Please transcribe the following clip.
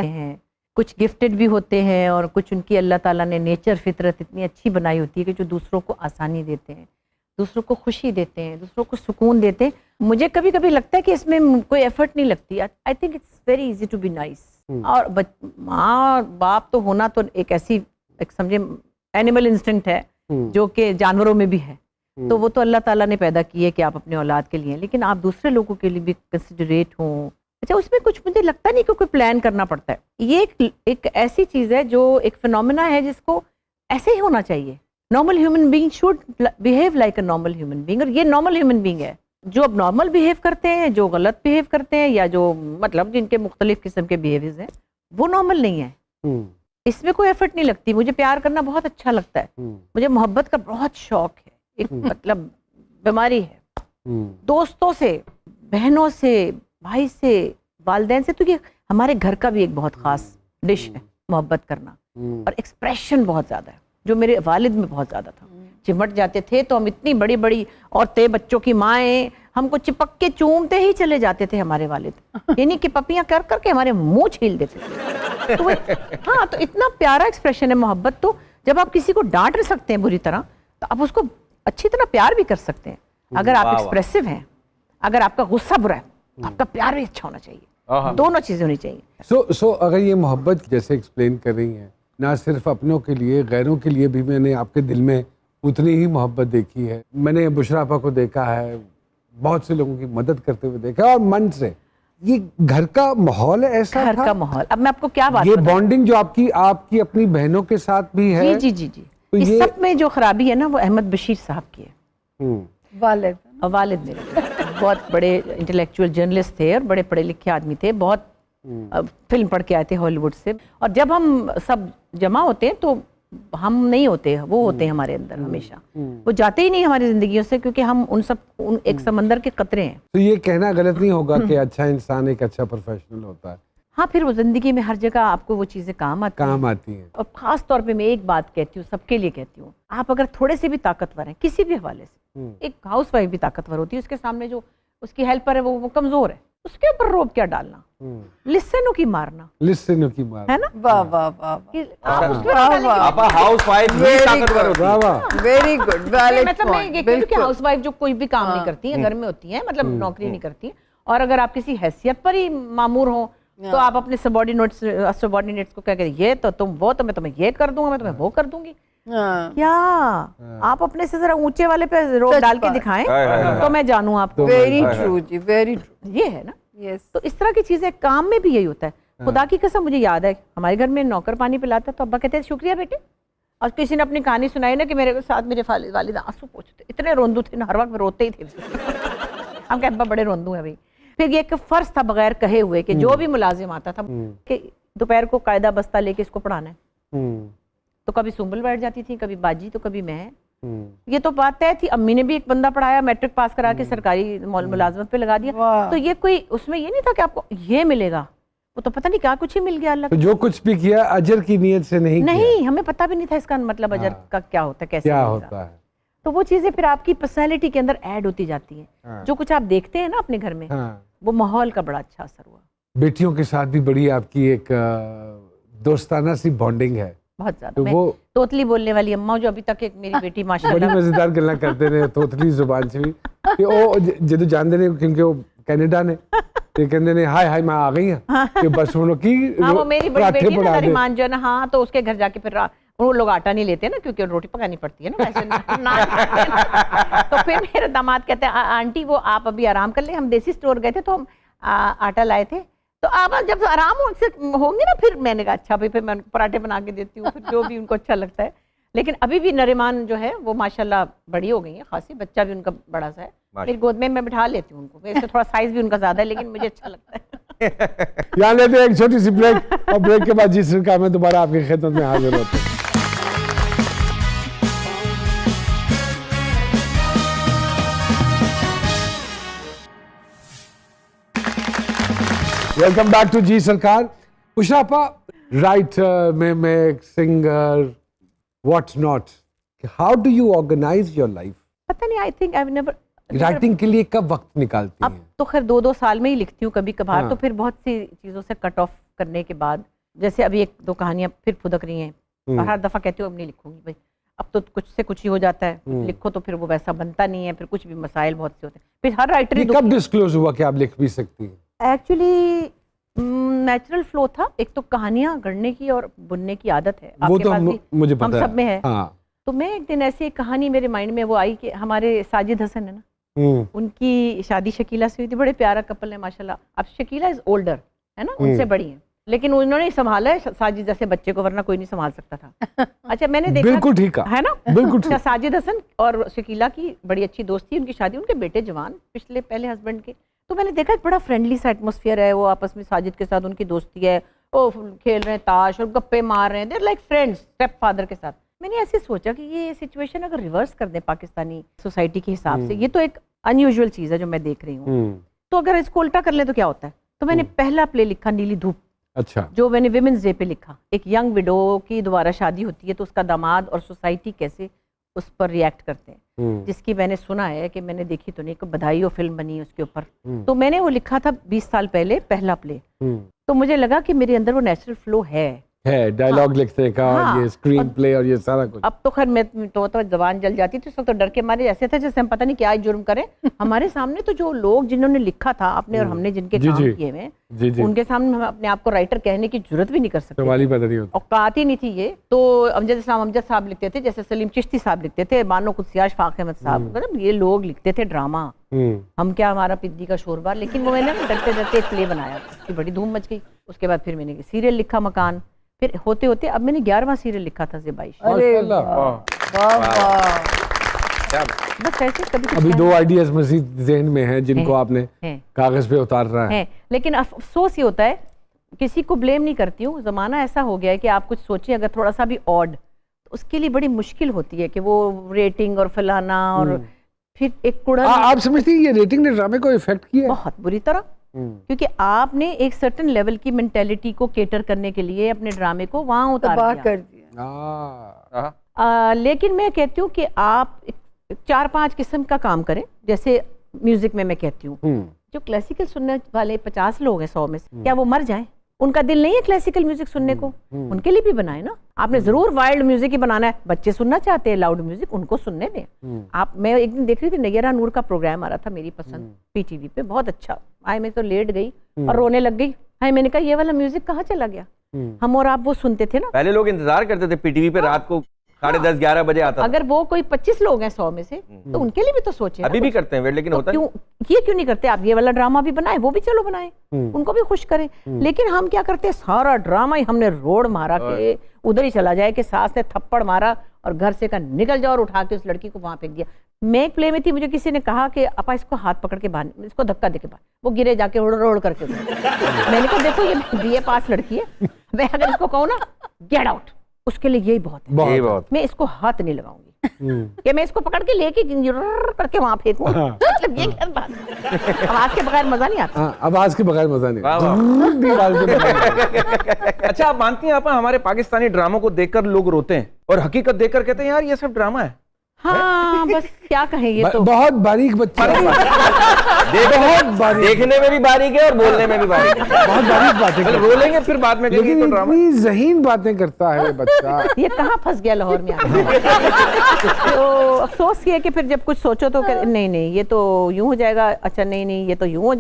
हैं, कुछ गिफ्टेड भी होते हैं और कुछ उनकी अल्लाह ताला ने नेचर फितरत इतनी अच्छी बनाई होती है कि जो दूसरों को आसानी देते हैं, दूसरों को खुशी देते हैं, दूसरों को सुकून देते हैं। मुझे कभी कभी लगता है कि इसमें कोई एफर्ट नहीं लगती। I think it's very easy to be nice. और माँ बाप तो होना तो एक ऐसी एक समझे एनिमल इंस्टिंक्ट है जो कि जानवरों में भी है, तो वो तो अल्लाह ताला ने पैदा की है कि आप अपने औलाद के लिए, लेकिन आप दूसरे लोगों के लिए भी कंसिडरेट हो। अच्छा, उसमें कुछ मुझे लगता नहीं कि कोई प्लान करना पड़ता है। ये एक ऐसी चीज़ है जो एक फिनोमेना है जिसको ऐसे ही होना चाहिए। Normal human being should behave like a normal human being, और ये नॉर्मल ह्यूमन बीइंग है। जो अब नॉर्मल बिहेव करते हैं, जो गलत बिहेव करते हैं, या जो मतलब जिनके मुख्तलिफ किस्म के बिहेवियर्स हैं, वो नॉर्मल नहीं है। इसमें कोई एफर्ट नहीं लगती। मुझे प्यार करना बहुत अच्छा लगता है, मुझे मोहब्बत का बहुत शौक है, एक मतलब बीमारी है। दोस्तों से, बहनों से, भाई से, वालिदैन से, तो ये हमारे घर का भी एक बहुत खास डिश है मोहब्बत करना। और एक्सप्रेशन बहुत ज्यादा है, जो मेरे वालिद में बहुत ज्यादा था। चिमट जाते थे तो हम इतनी बड़ी बड़ी औरतें, बच्चों की माएँ, हमको चिपक के चूमते ही चले जाते थे हमारे वालिद, यानी कि पपियां कर करके हमारे मुंह छील देते थे। तो हाँ, तो इतना प्यारा एक्सप्रेशन है मोहब्बत। तो जब आप किसी को डांट नहीं सकते हैं बुरी तरह, तो आप उसको अच्छी तरह प्यार भी कर सकते हैं। अगर आप एक्सप्रेसिव हैं, अगर आपका गुस्सा बुरा है, तो आपका प्यार भी अच्छा होना चाहिए। दोनों चीजें होनी चाहिए। सो अगर ये मोहब्बत जैसे एक्सप्लेन कर रही हैं, ना सिर्फ अपनों के लिए, गैरों के लिए भी मैंने आपके दिल में उतनी ही मोहब्बत देखी है। मैंने बुशरा आपा को देखा है, बहुत से लोगों की मदद करते हुए देखा है, और मन से। ये घर का माहौल ऐसा घर था? का माहौल। अब मैं आपको क्या बात, ये बॉन्डिंग जो आपकी अपनी बहनों के साथ भी है। जी जी जी, तो इस ये सब में जो खराबी है ना, वो अहमद बशीर साहब की है। वालिद मेरे बहुत बड़े इंटेलेक्चुअल जर्नलिस्ट थे और बड़े पढ़े लिखे आदमी थे, बहुत फिल्म पढ़ के आए थे हॉलीवुड से। और जब हम सब जमा होते हैं तो हम नहीं होते, वो होते हैं हमारे अंदर हमेशा। वो जाते ही नहीं हमारी जिंदगियों से, क्योंकि हम उन एक समंदर के कतरे हैं। तो ये कहना गलत नहीं होगा कि अच्छा इंसान एक अच्छा प्रोफेशनल होता है। हाँ, फिर वो जिंदगी में हर जगह आपको वो चीजें काम आती हैं। और खास तौर पे मैं एक बात कहती हूँ, सबके लिए कहती हूँ, आप अगर थोड़े से भी ताकतवर हैं किसी भी हवाले से, एक हाउस वाइफ भी ताकतवर होती है, उसके सामने जो उसकी हेल्पर है वो कमजोर है, उसके ऊपर रोब क्या डालना, लिस्सेनों की मारना, है ना। वाह वाह वाह, हाउस वाइफ भी ताकतवर होती है। वेरी गुड, वैलिड मतलब मैं ये कहती हूँ कि हाउस वाइफ जो कोई भी काम नहीं करती है, घर में होती है, मतलब नौकरी नहीं करती, और अगर आप किसी हैसियत पर ही मामूर हो, तो आप अपने सबॉर्डिनेट्स को क्या करें, ये तो तुम वो, तो मैं तुम्हें ये कर दूंगा, मैं तुम्हें वो कर दूंगी। क्या आप अपने से जरा ऊंचे वाले पे रोब डाल के दिखाएं तो मैं जानूं आपको। वेरी ट्रू जी, वेरी ट्रू। ये है ना। यस, तो इस तरह की चीजें काम में भी यही होता है। खुदा की कसम, मुझे याद है हमारे घर में नौकर पानी पिलाता तो अब्बा कहते हैं शुक्रिया बेटे। और किसी ने अपनी कहानी सुनाई ना कि मेरे साथ मेरे वालिद आंसू पोंछते, इतने रोंदू थे ना, हर वक्त रोते ही थे। हम कहते अब्बा बड़े रोंदू है भाई। फिर ये एक फर्ज था बगैर कहे हुए कि जो भी मुलाजिम आता था कि दोपहर को कायदा बस्ता लेके इसको पढ़ाना है, तो कभी सुंबल बैठ जाती थी, कभी बाजी, तो कभी मैं। ये तो बात तय थी। अम्मी ने भी एक बंदा पढ़ाया, मैट्रिक पास करा के सरकारी मुलाजमत पे लगा दिया। तो ये कोई उसमें ये नहीं था कि आपको ये मिलेगा, वो तो पता नहीं क्या कुछ ही मिल गया अल्लाह। तो जो कुछ भी किया अजर की नीयत से नहीं किया। हमें पता भी नहीं था इसका मतलब अजर का क्या होता है, कैसे क्या होता है। तो वो चीजें फिर आपकी पर्सनैलिटी के अंदर ऐड होती जाती है। जो कुछ आप देखते हैं ना अपने घर में, वो माहौल का बड़ा अच्छा असर हुआ। बेटियों के साथ भी बड़ी आपकी एक दोस्ताना सी बॉन्डिंग है बहुत ज्यादा। तो मैं वो तोतली बोलने वाली अम्मा, जो अभी तक एक मेरी बेटी बड़ी माशाल्लाह मजेदार गल्ला करते रहे तोतली जुबान से भी कि ओ जदों जानते ने, क्योंकि वो कनाडा ने, ते कहंदे ने हाय हाय मैं आ गई हां कि बस वो की हाँ, वो मेरी बड़ी बेटी है ना नरीमान जो है ना, हाँ, तो उसके घर जाके फिर वो लोग आटा नहीं लेते ना, क्योंकि रोटी पकानी पड़ती है ना वैसे ना। तो फिर मेरे दामाद कहते हैं आंटी वो आप अभी आराम कर ले, हम देसी स्टोर गए थे तो हम आटा लाए थे, तो आप जब आराम उनसे होंगे ना, फिर मैंने कहा अच्छा भाई, फिर मैं उनको पराठे बना के देती हूँ, फिर जो भी उनको अच्छा लगता है। लेकिन अभी भी नरीमान जो है वो माशाल्लाह बड़ी हो गई है खासी, बच्चा भी उनका बड़ा सा है, मेरी गोद में मैं बिठा लेती हूँ उनको। वैसे थोड़ा साइज भी उनका ज्यादा है, लेकिन मुझे अच्छा लगता है। यहाँ लेते हैं एक छोटी सी ब्रेक, और ब्रेक के बाद जी सरकार में दोबारा आपकी खिदमत में हाजिर होते हैं। वेलकम बैक टू जी सरकार। बुशरा आपा, writer, mimic, singer, what's not, how do you organize your life? पता नहीं, I think I never, writing के लिए कब वक्त निकालती अब हैं? तो खैर 2-2 साल में ही लिखती हूँ कभी कभार, हाँ। तो फिर बहुत सी चीज़ों से कट ऑफ करने के बाद, जैसे अभी 1-2 कहानियाँ फिर फुदक रही हैं, और हर दफ़ा कहती हूँ अब नहीं लिखूंगी भाई, अब तो कुछ से कुछ ही हो जाता है, लिखो तो फिर वो वैसा बनता नहीं है, फिर कुछ भी मसाइल बहुत से होते हैं, फिर हर राइटर ये कब डिस्क्लोज हुआ कि आप लिख भी सकती हैं? एक्चुअली नेचुरल फ्लो था। एक तो कहानियाँ गढ़ने की और बुनने की आदत है, वो आपके तो पास भी, मुझे हम पता सब में है। हाँ। तो मैं एक दिन ऐसी एक कहानी मेरे माइंड में वो आई कि हमारे साजिद हसन है ना, उनकी शादी शकीला से हुई थी, बड़े प्यारा कपल है माशाल्लाह। अब शकीला इज ओल्डर है ना, उनसे बड़ी है, लेकिन उन्होंने संभाला है साजिद जैसे बच्चे को, वरना कोई नहीं संभाल सकता था। अच्छा मैंने देखा, बिल्कुल ठीक है ना, बिल्कुल ठीक। अच्छा, साजिद हसन और शकीला की बड़ी अच्छी दोस्ती, उनकी शादी, उनके बेटे जवान पिछले पहले हस्बैंड के, तो मैंने देखा बड़ा फ्रेंडली सा एटमोसफियर है, वो आपस में साजिद के साथ उनकी दोस्ती है, वो खेल रहे हैं ताश और गप्पे मार रहे हैं, there like friends step father के साथ। मैंने ऐसे सोचा कि ये सिचुएशन अगर रिवर्स कर दें पाकिस्तानी सोसाइटी के हिसाब से, ये तो एक अनयूजुअल चीज़ है जो मैं देख रही हूँ, तो अगर इसको उल्टा कर ले तो क्या होता है। तो मैंने पहला प्ले लिखा नीली धूप, अच्छा, जो मैंने विमेंस डे पे लिखा। एक यंग विडो की दोबारा शादी होती है तो उसका दामाद और सोसाइटी कैसे उस पर रिएक्ट करते हैं, जिसकी मैंने सुना है कि मैंने देखी तो नहीं, को बधाई हो फिल्म बनी है उसके ऊपर, तो मैंने वो लिखा था 20 साल पहले, पहला प्ले। तो मुझे लगा कि मेरे अंदर वो नेचुरल फ्लो है डायलॉग लिखने का, हाँ, ये स्क्रीन प्ले और ये सारा कुछ। अब तो खैर मैं तो जबान जल जाती थी उस वक्त, तो डर के मारे ऐसे थे जैसे हम पता नहीं क्या जुर्म करें। हमारे सामने तो जो लोग जिन्होंने लिखा था आपने और हमने जिनके काम किए हुए, उनके सामने हम अपने आप को राइटर कहने की जरूरत भी नहीं कर सकते, सवाल ही पैदा नहीं होता, औकात ही नहीं थी ये। तो अमजद इस्लाम अमजद साहब लिखते थे, जैसे सलीम चिश्ती साहब लिखते थे, मानो कुत्सिया अशफाक अहमद साहब, मतलब ये लोग लिखते थे ड्रामा। हम क्या, हमारा पिद्दी का शोरबा। लेकिन वो मैंने डरते डरते एक प्ले बनाया, उसकी बड़ी धूम मच गई। उसके बाद फिर मैंने सीरियल लिखा मकान, फिर होते होते अब मैंने 11वां सीरियल लिखा था ज़ेबाइश। अरे माशाल्लाह। वाह, बस ऐसे कभी अभी 2 आइडियाज मजीद जहन में हैं जिनको आपने हैं कागज पे उतारना है। लेकिन अफसोस ये होता है, किसी को ब्लेम नहीं करती हूँ, ज़माना ऐसा हो गया है कि आप कुछ सोचिए अगर थोड़ा सा भी ऑड, तो उसके लिए बड़ी मुश्किल होती है कि वो रेटिंग और फलाना, और फिर एक कुड़ा। आप समझती हैं ये रेटिंग ने ड्रामे को इफेक्ट किया है? बहुत बुरी तरह, क्योंकि आपने एक सर्टेन लेवल की मेंटेलिटी को केटर करने के लिए अपने ड्रामे को वहां उतार तबाह दिया। कर दिया। लेकिन मैं कहती हूँ कि आप 4-5 किस्म का काम करें। जैसे म्यूजिक में मैं कहती हूँ, जो क्लासिकल सुनने वाले 50 लोग हैं 100 में से, क्या वो मर जाएं? उनका दिल नहीं है क्लासिकल म्यूजिक सुनने को, उनके लिए भी बनाए ना। आपने जरूर वाइल्ड म्यूजिक ही बनाना है, बच्चे सुनना चाहते हैं लाउड म्यूजिक, उनको सुनने दें आप। मैं एक दिन देख रही थी, नैयरा नूर का प्रोग्राम आ रहा था, मेरी पसंद, पीटीवी पे, बहुत अच्छा। आए मैं तो लेट गई और रोने लग गई। हाय, मैंने कहा ये वाला म्यूजिक कहाँ चला गया? हम और आप वो सुनते थे ना, पहले लोग इंतजार करते थे पीटीवी पे, रात को 10:30-11 बजे आता था। अगर वो कोई 25 लोग हैं 100 में से, तो उनके लिए भी तो सोचे अभी भी करते हैं वेट, लेकिन होता क्यों ये क्यों नहीं करते आप? ये वाला ड्रामा भी बनाए, वो भी चलो बनाए, उनको भी खुश करें। लेकिन हम क्या करते हैं, सारा ड्रामा ही हमने रोड मारा के उधर ही चला जाए कि सास ने थप्पड़ मारा और घर से का निकल जाओ और उठा के उस लड़की को वहां फेंक दिया। मैं एक प्ले में थी, मुझे किसी ने कहा कि अपा इसको हाथ पकड़ के बाहर, इसको धक्का दे के बाहर, वो गिरे जाके रोड करके। मैंने कहा देखो ये BA पास लड़की है, मैं अगर इसको कहूँ ना गेट आउट, उसके लिए यही बहुत है। यही बहुत। मैं इसको हाथ नहीं लगाऊंगी कि मैं इसको पकड़ के लेके करके वहां फेंकूं। मतलब ये क्या बात है? आवाज के बगैर मजा नहीं आता। आवाज के बगैर मजा नहीं। वाह, वाह। दीवार के बगैर। अच्छा, आप मानती हैं आपा, हमारे पाकिस्तानी ड्रामों को देखकर लोग रोते हैं और हकीकत देखकर कहते हैं यार ये सब ड्रामा है। हाँ, बस क्या कहें, ये तो बहुत बारीक बच्चा है। बहुत बारीक, देखने में भी बारीक है और बोलने में भी बारीक है। बहुत बारीक बातें पहले करता है। बोलेंगे फिर बाद में कहेंगे लेकिन तो ड्रामा। इतनी ज़हीन बातें करता है बच्चा। ये कहाँ फंस गया लाहौर में आके। तो अफसोस ये है कि फिर जब कुछ सोचो तो नहीं नहीं ये तो यूं हो जाएगा, अच्छा नहीं नहीं ये तो यूं हो